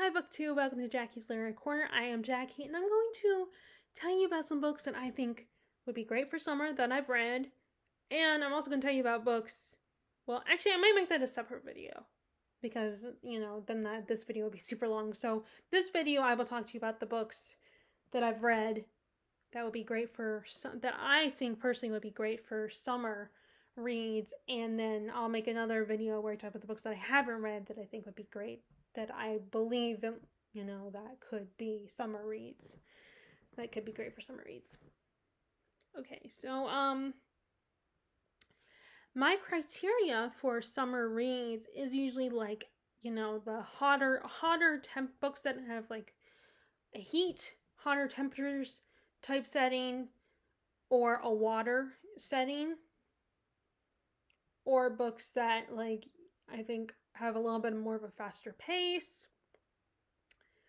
hi booktube, welcome to Jackie's Literary Corner. I am Jackie and I'm going to tell you about some books that I think would be great for summer that I've read. And I'm also going to tell you about books, well actually I might make that a separate video because, then this video would be super long. So this video I will talk to you about the books that I've read that would be great for, that I think personally would be great for summer reads, and then I'll make another video where I talk about the books that I haven't read that I think would be great, that I believe, that could be summer reads, that could be great for summer reads. Okay, so my criteria for summer reads is usually like, the hotter temp books that have like a hotter temperatures type setting, or a water setting, or books that like I think have a little bit more of a faster pace.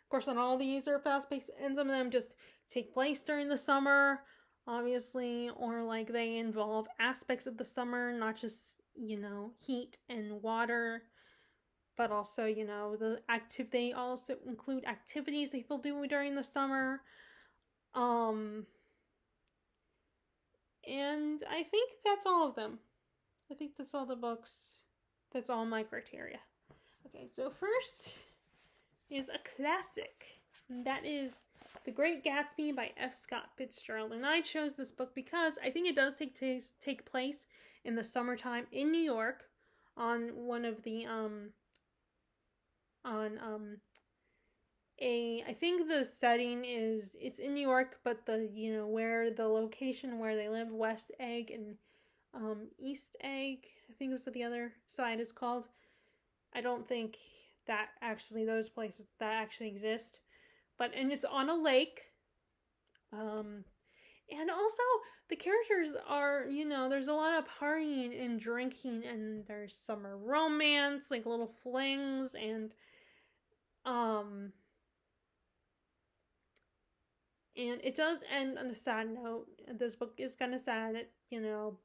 Of course, not all these are fast paced, and some of them just take place during the summer, obviously, or like they involve aspects of the summer, not just, heat and water, but also, they also include activities that people do during the summer. And I think that's all of them. I think that's all the books. That's all my criteria. Okay, so first is a classic. That is The Great Gatsby by F. Scott Fitzgerald. And I chose this book because I think it does take place in the summertime in New York, on one of the I think the setting is, it's in New York, but the, where the location where they live, West Egg and East Egg, I think it was what the other side is called. I don't think that actually those places that actually exist, and it's on a lake. And also the characters are, there's a lot of partying and drinking, and there's summer romance, like little flings, and it does end on a sad note. This book is kind of sad,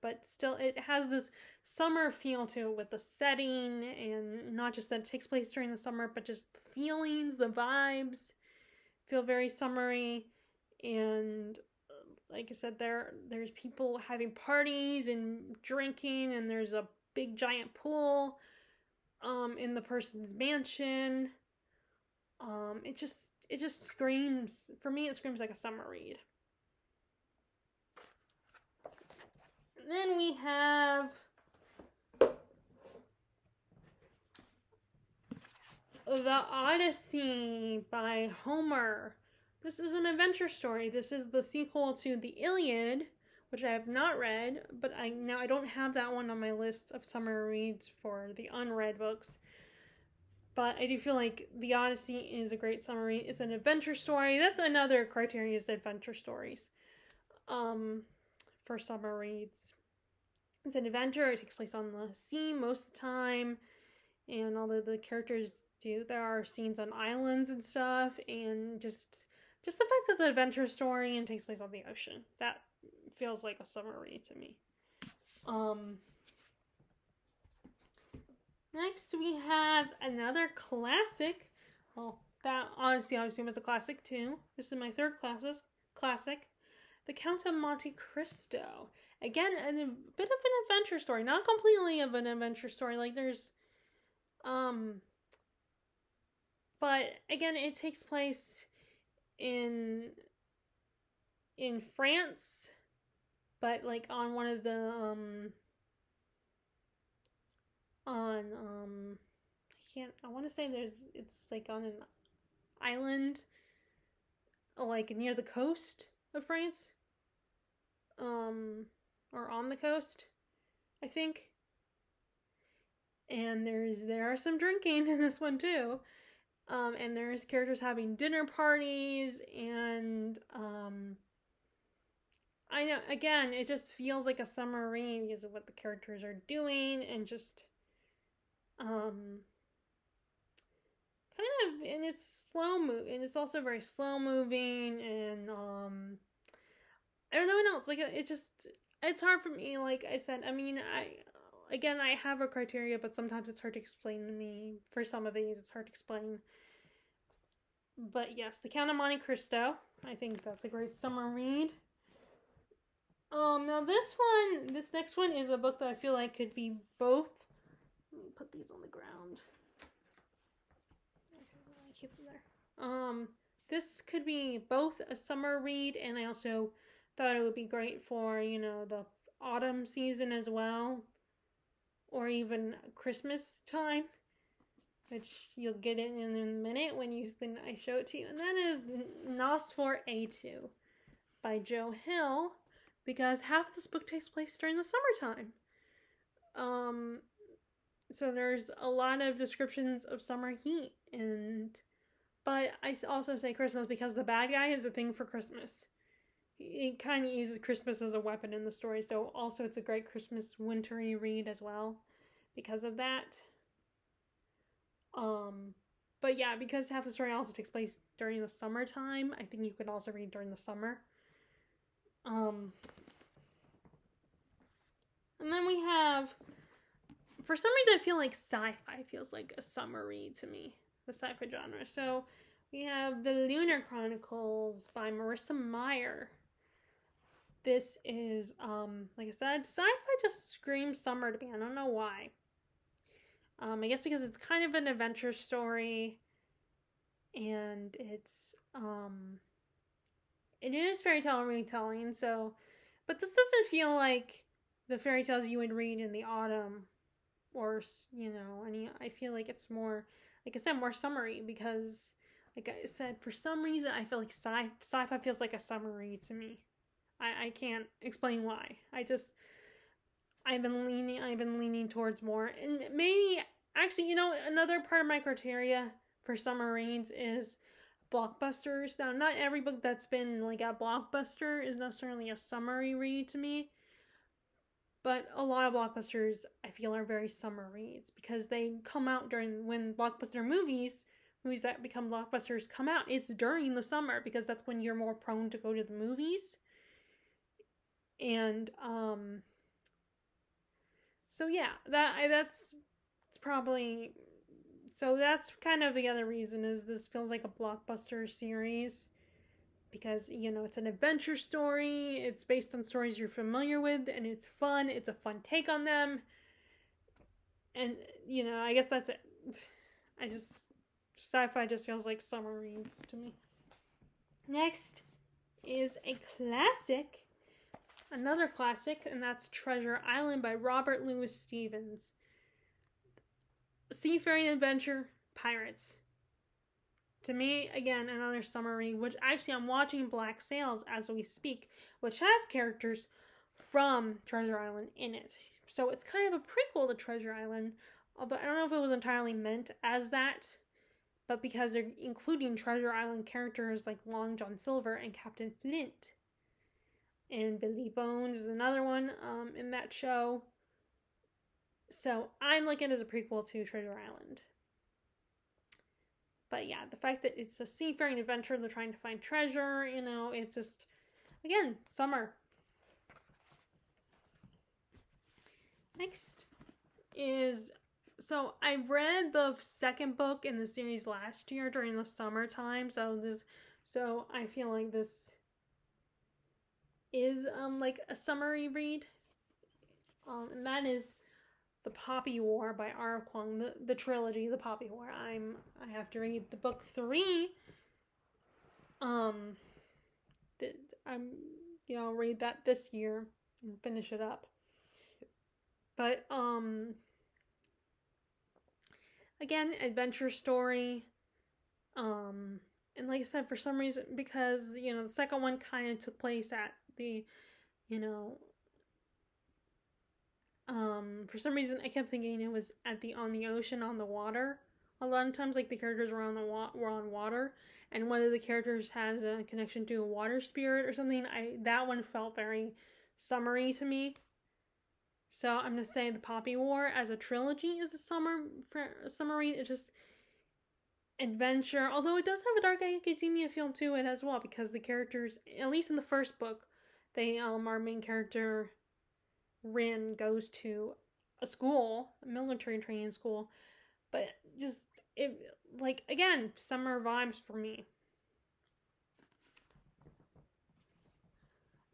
but still it has this summer feel to it with the setting, and not just that it takes place during the summer, but just the feelings, the vibes feel very summery. And like I said, there's people having parties and drinking, and there's a big giant pool in the person's mansion. It just screams, for me, it screams like a summer read. And then we have The Odyssey by Homer. This is an adventure story. This is the sequel to the Iliad, which I have not read, but I don't have that one on my list of summer reads for the unread books. But I do feel like The Odyssey is a great summer read. It's an adventure story. That's another criteria, is adventure stories for summer reads. It's an adventure. It takes place on the sea most of the time. And although the characters there are scenes on islands and stuff. And just the fact that it's an adventure story and takes place on the ocean. That feels like a summer read to me. Next, we have another classic. Well, that Odyssey obviously was a classic too. This is my third classic. The Count of Monte Cristo. Again, a bit of an adventure story. Not completely of an adventure story. Like there's, but again, it takes place in France, but like on one of the, I want to say it's like on an island, like near the coast of France, or on the coast, I think. And there are some drinking in this one too, and there's characters having dinner parties, and I know, again, it just feels like a summer read because of what the characters are doing, and just kind of, and it's and it's also very slow moving, and I don't know what else, like it's hard for me, like I said. I mean, I have a criteria, but sometimes it's hard to explain to me. For some of these, it's hard to explain. But yes, The Count of Monte Cristo. I think that's a great summer read. Now this next one is a book that I feel like could be both. Let me put these on the ground. Okay, I keep them there. This could be both a summer read, and I also thought it would be great for, you know, the autumn season as well, or even Christmas time, which you'll get in a minute when I show it to you. And that is Nosfor A2 by Joe Hill, because half this book takes place during the summertime. So there's a lot of descriptions of summer heat, but I also say Christmas because the bad guy is a thing for Christmas. It kind of uses Christmas as a weapon in the story, so also it's a great Christmas wintry read as well because of that. But yeah, because half the story also takes place during the summertime, I think you could also read during the summer. And then we have, for some reason I feel like sci-fi feels like a summer read to me, the sci-fi genre. So we have The Lunar Chronicles by Marissa Meyer. This is, like I said, sci-fi just screams summer to me. I don't know why. I guess because it's kind of an adventure story, and it is fairy tale retelling, so, but this doesn't feel like the fairy tales you would read in the autumn, or, you know, I feel like it's more, like I said, more summery, because, like I said, for some reason, I feel like sci-fi feels like a summer read to me. I can't explain why. I've been leaning towards more, and maybe, actually, you know, another part of my criteria for summer reads is blockbusters. Now, not every book that's been, like, a blockbuster is necessarily a summery read to me, but a lot of blockbusters, I feel, are very summer reads, because they come out when blockbuster movies that become blockbusters come out, it's during the summer, because that's when you're more prone to go to the movies. And, so yeah, that's probably, so that's kind of the other reason, is this feels like a blockbuster series, because, you know, it's an adventure story, it's based on stories you're familiar with, and it's fun, it's a fun take on them, and, you know, I guess that's it. Sci-fi just feels like summer reads to me. Next is a classic, another classic, and that's Treasure Island by Robert Louis Stevens. Seafaring adventure, pirates. To me, again, another summer read, which actually I'm watching Black Sails as we speak, which has characters from Treasure Island in it. So it's kind of a prequel to Treasure Island, although I don't know if it was entirely meant as that, but because they're including Treasure Island characters like Long John Silver and Captain Flint. And Billy Bones is another one in that show. So I'm looking at it as a prequel to Treasure Island. But yeah, the fact that it's a seafaring adventure, they're trying to find treasure, you know, it's just, again, summer. Next is, so I read the second book in the series last year during the summertime, so I feel like this is like a summery read, and that is The Poppy War by R. Kwong, the trilogy, The Poppy War. I have to read the book 3. Read that this year and finish it up. But again, adventure story. And like I said, for some reason, because, you know, the second one kind of took place at the, you know, for some reason I kept thinking it was on the ocean, on the water. A lot of times, like, the characters were on water, and one of the characters has a connection to a water spirit or something. That one felt very summery to me. So I'm gonna say The Poppy War as a trilogy is a summer read. It's just adventure, although it does have a dark academia feel to it as well, because the characters, at least in the first book, our main character Rin goes to a military training school, But just, it, like, again, summer vibes for me.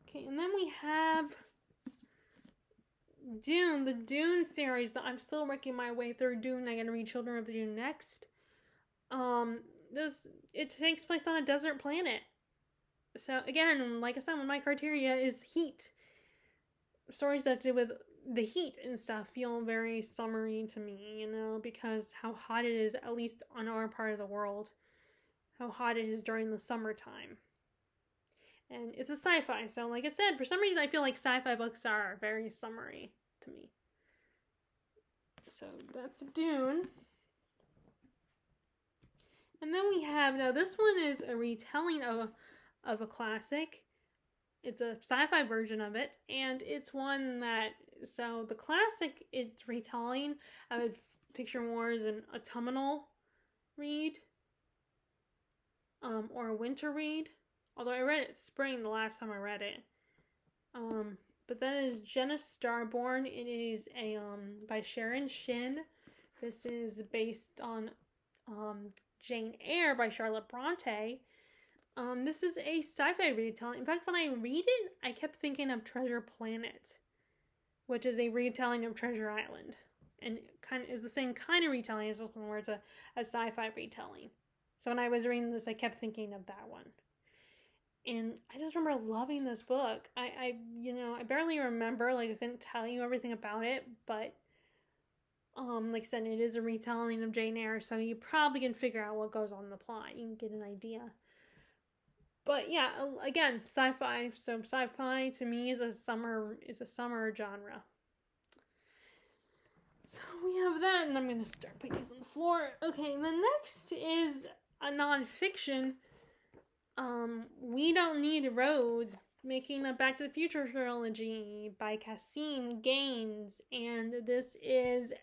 Okay, and then we have Dune, the Dune series that I'm still working my way through. Dune, I'm gonna read Children of the Dune next. It takes place on a desert planet. So again, like I said, one of my criteria is heat. Stories that do with the heat and stuff feel very summery to me, you know, because how hot it is, at least on our part of the world, how hot it is during the summertime. And it's a sci-fi, so like I said, for some reason I feel like sci-fi books are very summery to me. So that's Dune. And then we have, now this one is a retelling of a classic. It's a sci-fi version of it, and it's one that, so the classic, it's retelling. I would picture more as an autumnal read, or a winter read. Although I read it spring the last time I read it. But that is Jenna Starborn. It is by Sharon Shin. This is based on Jane Eyre by Charlotte Bronte. This is a sci-fi retelling. In fact, when I read it, I kept thinking of Treasure Planet, which is a retelling of Treasure Island, and kind of is the same kind of retelling as this one, where it's a sci-fi retelling. So when I was reading this, I kept thinking of that one. And I just remember loving this book. I barely remember, like I couldn't tell you everything about it, but like I said, it is a retelling of Jane Eyre, so you probably can figure out what goes on in the plot. You can get an idea. But yeah, again, sci-fi. So sci-fi to me is a summer genre. So we have that, and I'm gonna start putting these on the floor. Okay, the next is a nonfiction. We Don't Need Roads, making a Back to the Future trilogy by Cassim Gaines, and this is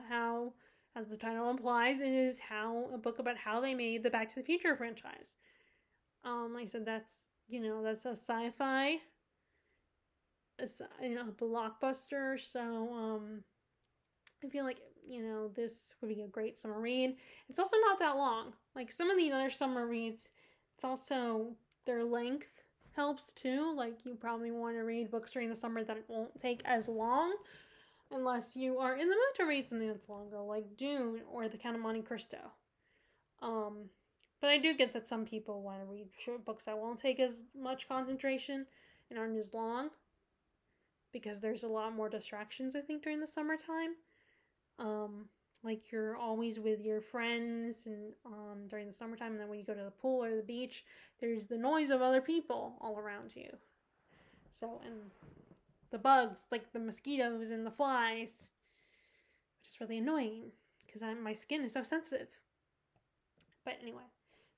how, as the title implies, it is a book about how they made the Back to the Future franchise. Like I said, that's a sci-fi, blockbuster. So I feel like this would be a great summer read. It's also not that long. Like some of the other summer reads, it's also their length helps too. Like you probably want to read books during the summer that it won't take as long, unless you are in the mood to read something that's longer, like Dune or The Count of Monte Cristo. But I do get that some people want to read short books that won't take as much concentration and aren't as long, because there's a lot more distractions, I think, during the summertime. Like you're always with your friends and during the summertime, and then when you go to the pool or the beach, there's the noise of other people all around you. So, and the bugs, like the mosquitoes and the flies, which is really annoying because my skin is so sensitive. But anyway,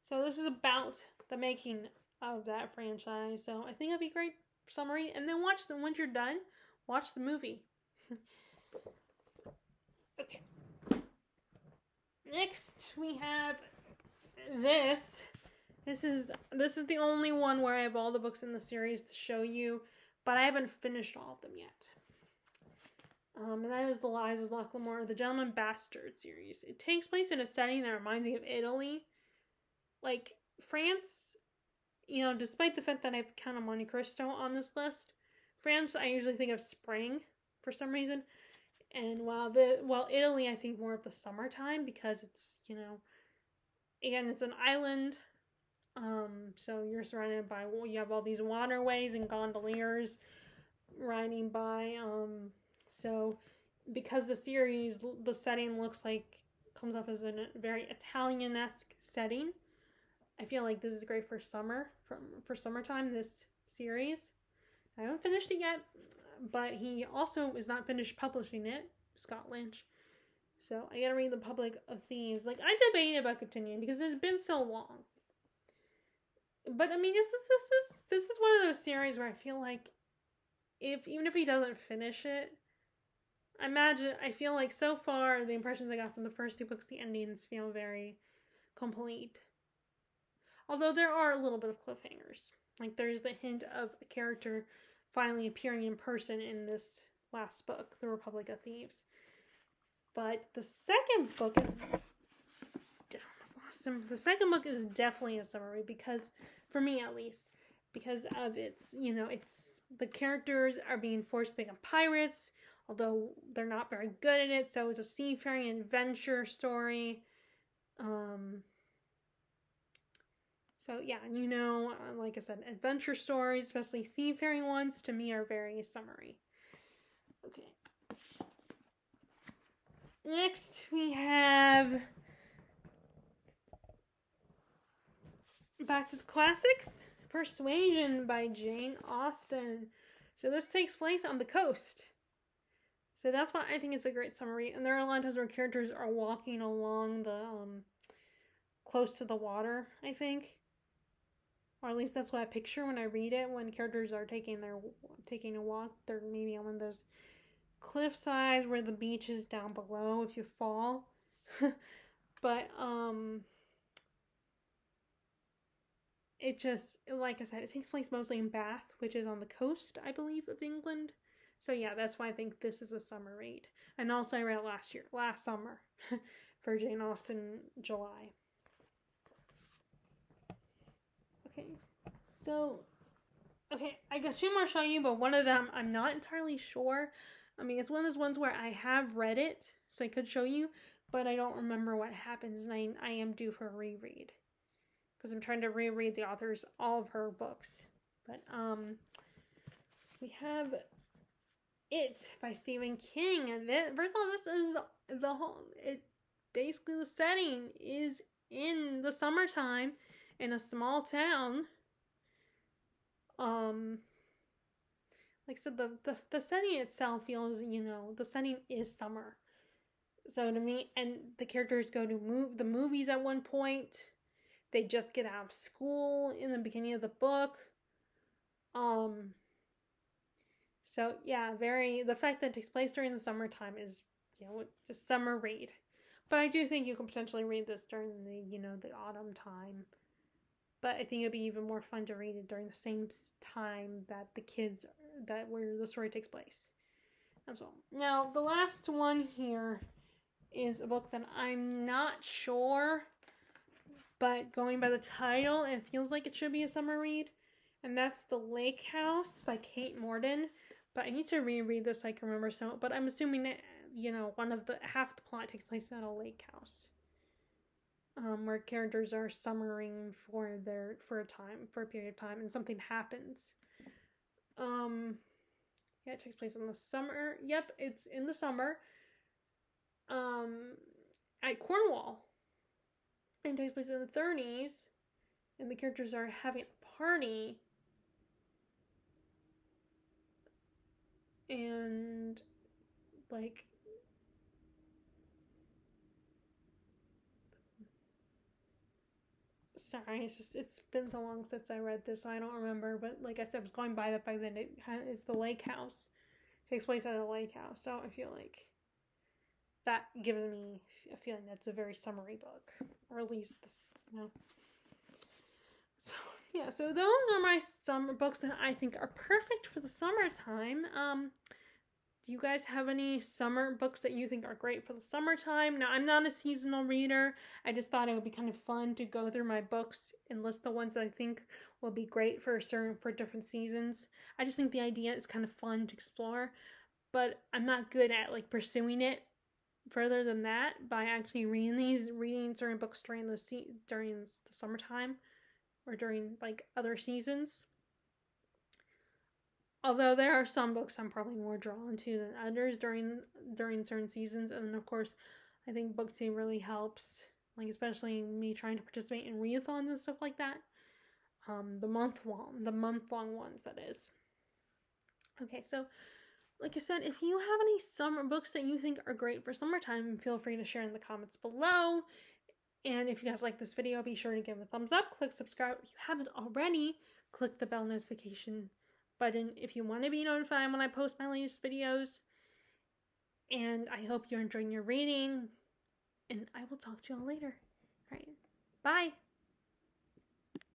so this is about the making of that franchise. So I think it'd be great summary, and then once you're done, watch the movie. Okay. Next, we have this. This is the only one where I have all the books in the series to show you, but I haven't finished all of them yet. And that is The Lies of Loch, Lamar, the Gentleman Bastard series. It takes place in a setting that reminds me of Italy. Like, France, despite the fact that I have Count of Monte Cristo on this list, France, I usually think of spring for some reason. And while Italy, I think more of the summertime, because it's, again, it's an island. So you're surrounded by, you have all these waterways and gondoliers riding by. So because the series, the setting comes off as a very Italian-esque setting, I feel like this is great for summertime, this series. I haven't finished it yet, but he also is not finished publishing it, Scott Lynch. So I gotta read The Public of Thieves. Like, I debated about continuing because it's been so long. But I mean, this is one of those series where I feel like even if he doesn't finish it, I feel like so far the impressions I got from the first two books, the endings feel very complete. Although there are a little bit of cliffhangers. Like there's the hint of a character finally appearing in person in this last book, The Republic of Thieves. But the second book is... The second book is definitely a summer read because, for me at least, because of its, it's the characters are being forced to become pirates, although they're not very good at it. So it's a seafaring adventure story. So yeah, like I said, adventure stories, especially seafaring ones, to me are very summery. Okay. Next we have back to the classics, Persuasion by Jane Austen. So this takes place on the coast. So that's why I think it's a great summer read. And there are a lot of times where characters are walking along the, close to the water, I think. Or at least that's what I picture when I read it. When characters are taking a walk, they're maybe on one of those cliff sides where the beach is down below if you fall. But, it just, like I said, it takes place mostly in Bath, which is on the coast, I believe, of England. So yeah, that's why I think this is a summer read. And also I read it last summer, for Jane Austen, July. Okay, so, I got two more to show you, but one of them I'm not entirely sure. I mean, it's one of those ones where I have read it, so I could show you, but I don't remember what happens, and I am due for a reread. Because I'm trying to reread the author's, all of her books. But, we have It by Stephen King. And first of all, this is basically the setting is in the summertime in a small town. Like I said, the setting itself feels, the setting is summer. So to me, and the characters go to the movies at one point. They just get out of school in the beginning of the book. So yeah, the fact that it takes place during the summertime is, the summer read. But I do think you can potentially read this during the, the autumn time. But I think it'd be even more fun to read it during the same time that where the story takes place. As well. Now, the last one here is a book that I'm not sure, but going by the title, it feels like it should be a summer read. And that's The Lake House by Kate Morden. But I need to reread this so I can remember some. But I'm assuming that, half the plot takes place at a lake house. Where characters are summering for a period of time, and something happens. Yeah, it takes place in the summer. Yep, it's in the summer. At Cornwall. And it takes place in the 30s, and the characters are having a party, and sorry, it's been so long since I read this, so I don't remember, but like I said, I was going by that back then. It's the lake house. It takes place at a lake house, so I feel like that gives me a feeling that's a very summery book, or at least So yeah, so those are my summer books that I think are perfect for the summertime. Do you guys have any summer books that you think are great for the summertime? Now, I'm not a seasonal reader. I just thought it would be kind of fun to go through my books and list the ones that I think will be great for different seasons. I just think the idea is kind of fun to explore, but I'm not good at pursuing it further than that by actually reading certain books during the summertime or during other seasons. Although there are some books I'm probably more drawn to than others during certain seasons, and then of course I think BookTube really helps, especially me trying to participate in readathons and stuff like that. The month-long ones, that is. Okay, so like I said, if you have any summer books that you think are great for summertime, feel free to share in the comments below. And if you guys like this video, be sure to give it a thumbs up, click subscribe if you haven't already, click the bell notification button if you want to be notified when I post my latest videos. And I hope you're enjoying your reading, and I will talk to you all later. All right, bye!